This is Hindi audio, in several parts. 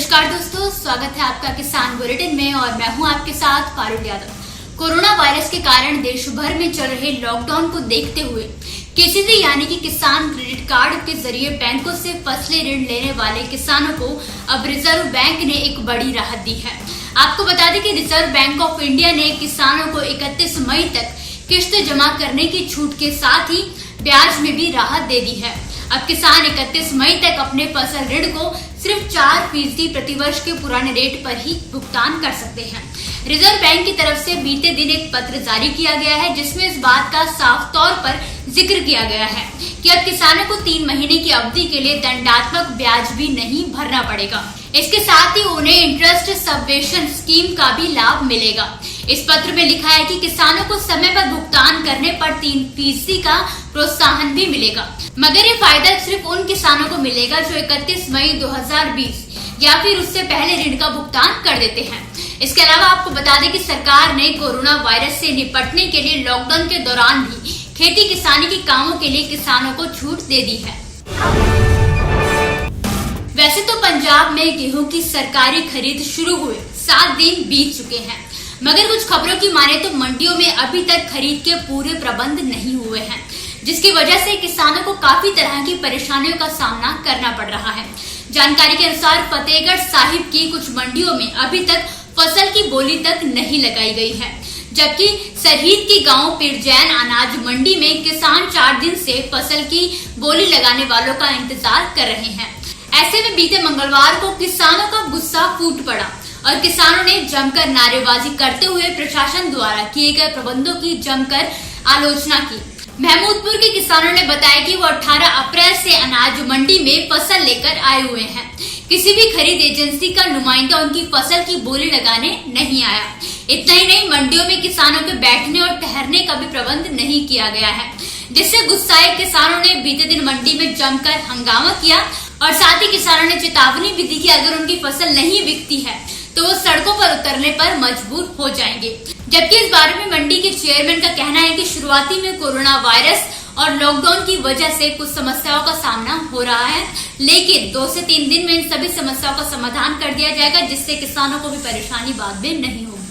नमस्कार दोस्तों, स्वागत है आपका किसान बुलेटिन में और मैं हूं आपके साथ पारुल यादव। कोरोना वायरस के कारण देश भर में चल रहे लॉकडाउन को देखते हुए केसीसी यानी कि किसान क्रेडिट कार्ड के जरिए बैंकों से फसली ऋण लेने वाले किसानों को अब रिजर्व बैंक ने एक बड़ी राहत दी है। आपको बता दें कि रिजर्व बैंक ऑफ इंडिया ने किसानों को 31 मई तक किस्त जमा करने की छूट के साथ ही ब्याज में भी राहत दे दी है। अब किसान 31 मई तक अपने फसल ऋण को सिर्फ 4% प्रतिवर्ष के पुराने रेट पर ही भुगतान कर सकते हैं। रिजर्व बैंक की तरफ से बीते दिन एक पत्र जारी किया गया है जिसमें इस बात का साफ तौर पर जिक्र किया गया है कि अब किसानों को 3 महीने की अवधि के लिए दंडात्मक ब्याज भी नहीं भरना पड़ेगा। इसके साथ ही उन्हें इंटरेस्ट सबवेशन स्कीम का भी लाभ मिलेगा। इस पत्र में लिखा है कि किसानों को समय पर भुगतान करने पर 3% का प्रोत्साहन भी मिलेगा, मगर ये फायदा सिर्फ उन किसानों को मिलेगा जो 31 मई 2020 या फिर उससे पहले ऋण का भुगतान कर देते हैं। इसके अलावा आपको बता दें कि सरकार ने कोरोना वायरस से निपटने के लिए लॉकडाउन के दौरान भी खेती किसानी के कामों के लिए किसानों को छूट दे दी है। वैसे तो पंजाब में गेहूं की सरकारी खरीद शुरू हुए 7 दिन बीत चुके हैं, मगर कुछ खबरों की माने तो मंडियों में अभी तक खरीद के पूरे प्रबंध नहीं हुए हैं, जिसकी वजह से किसानों को काफी तरह की परेशानियों का सामना करना पड़ रहा है। जानकारी के अनुसार फतेहगढ़ साहिब की कुछ मंडियों में अभी तक फसल की बोली तक नहीं लगाई गई है, जबकि सरहीद की गांव पिरजैन अनाज मंडी में किसान 4 दिन से फसल की बोली लगाने वालों का इंतजार कर रहे हैं। ऐसे में बीते मंगलवार को किसानों का गुस्सा फूट पड़ा और किसानों ने जमकर नारेबाजी करते हुए प्रशासन द्वारा किए गए प्रबंधों की जमकर आलोचना की। महमूदपुर के किसानों ने बताया कि वो 18 अप्रैल से अनाज मंडी में फसल लेकर आए हुए हैं। किसी भी खरीद एजेंसी का नुमाइंदा उनकी फसल की बोली लगाने नहीं आया। इतना ही नहीं, मंडियों में किसानों के बैठने और ठहरने का भी प्रबंध नहीं किया गया है, जिससे गुस्साए किसानों ने बीते दिन मंडी में जमकर हंगामा किया और साथ ही किसानों ने चेतावनी भी दी कि अगर उनकी फसल नहीं बिकती है तो वो सड़कों पर उतरने पर मजबूर हो जाएंगे। जबकि इस बारे में मंडी के चेयरमैन का कहना है कि शुरुआती में कोरोना वायरस और लॉकडाउन की वजह से कुछ समस्याओं का सामना हो रहा है, लेकिन 2 से 3 दिन में इन सभी समस्याओं का समाधान कर दिया जाएगा, जिससे किसानों को भी परेशानी बाद में नहीं होगी।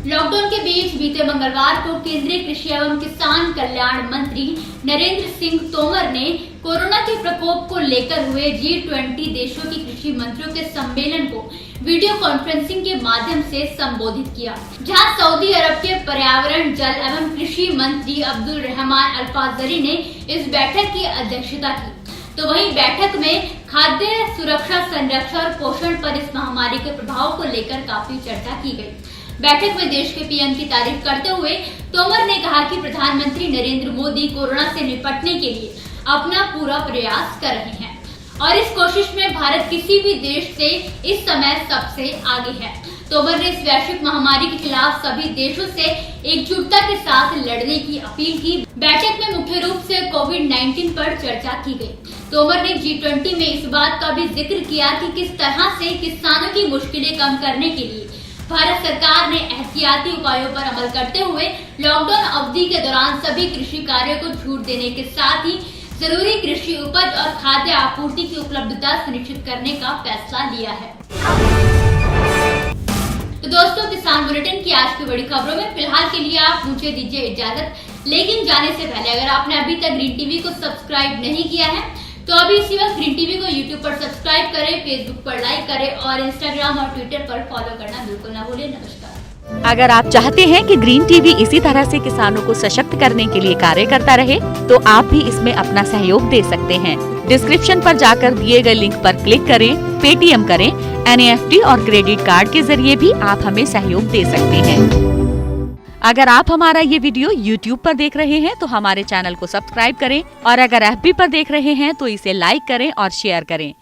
लॉकडाउन के बीच बीते मंगलवार को केंद्रीय कृषि एवं किसान कल्याण मंत्री नरेंद्र सिंह तोमर ने कोरोना के प्रकोप को लेकर हुए G20 देशों की कृषि मंत्रियों के सम्मेलन को वीडियो कॉन्फ्रेंसिंग के माध्यम से संबोधित किया, जहां सऊदी अरब के पर्यावरण, जल एवं कृषि मंत्री अब्दुल रहमान अल फाजरी ने इस बैठक की अध्यक्षता की। तो वहीं बैठक में खाद्य सुरक्षा, संरक्षण और पोषण पर इस महामारी के प्रभाव को लेकर काफी चर्चा की गई। बैठक में देश के पीएम की तारीफ करते हुए तोमर ने कहा कि प्रधानमंत्री नरेंद्र मोदी कोरोना से निपटने के लिए अपना पूरा प्रयास कर रहे हैं और इस कोशिश में भारत किसी भी देश से इस समय सबसे आगे है। तोमर ने इस वैश्विक महामारी के खिलाफ सभी देशों से एकजुटता के साथ लड़ने की अपील की। बैठक में मुख्य रूप से कोविड-19 पर चर्चा की गई। तोमर ने G20 में इस बात का भी जिक्र किया कि किस तरह से किसानों की मुश्किलें कम करने के लिए भारत सरकार ने एहतियाती उपायों पर अमल करते हुए लॉकडाउन अवधि के दौरान सभी कृषि कार्यों को छूट देने के साथ ही जरूरी कृषि उपज और खाद्य आपूर्ति की उपलब्धता सुनिश्चित करने का फैसला लिया है। तो दोस्तों, किसान बुलेटिन की आज की बड़ी खबरों में फिलहाल के लिए आप मुझे दीजिए इजाजत, लेकिन जाने से पहले अगर आपने अभी तक ग्रीन टीवी को सब्सक्राइब नहीं किया है तो अभी इसी वक्त ग्रीन टीवी को यूट्यूब पर सब्सक्राइब करें, फेसबुक पर लाइक करें और इंस्टाग्राम और ट्विटर पर फॉलो करना बिल्कुल ना भूलें। नमस्कार। अगर आप चाहते हैं कि ग्रीन टीवी इसी तरह से किसानों को सशक्त करने के लिए कार्य करता रहे, तो आप भी इसमें अपना सहयोग दे सकते हैं। डिस्क्रिप्शन पर जाकर दिए गए लिंक पर क्लिक करें, पेटीएम करें, NEFT और क्रेडिट कार्ड के जरिए भी आप हमें सहयोग दे सकते हैं। अगर आप हमारा ये वीडियो YouTube पर देख रहे हैं तो हमारे चैनल को सब्सक्राइब करें और अगर FB पर देख रहे हैं तो इसे लाइक करें और शेयर करें।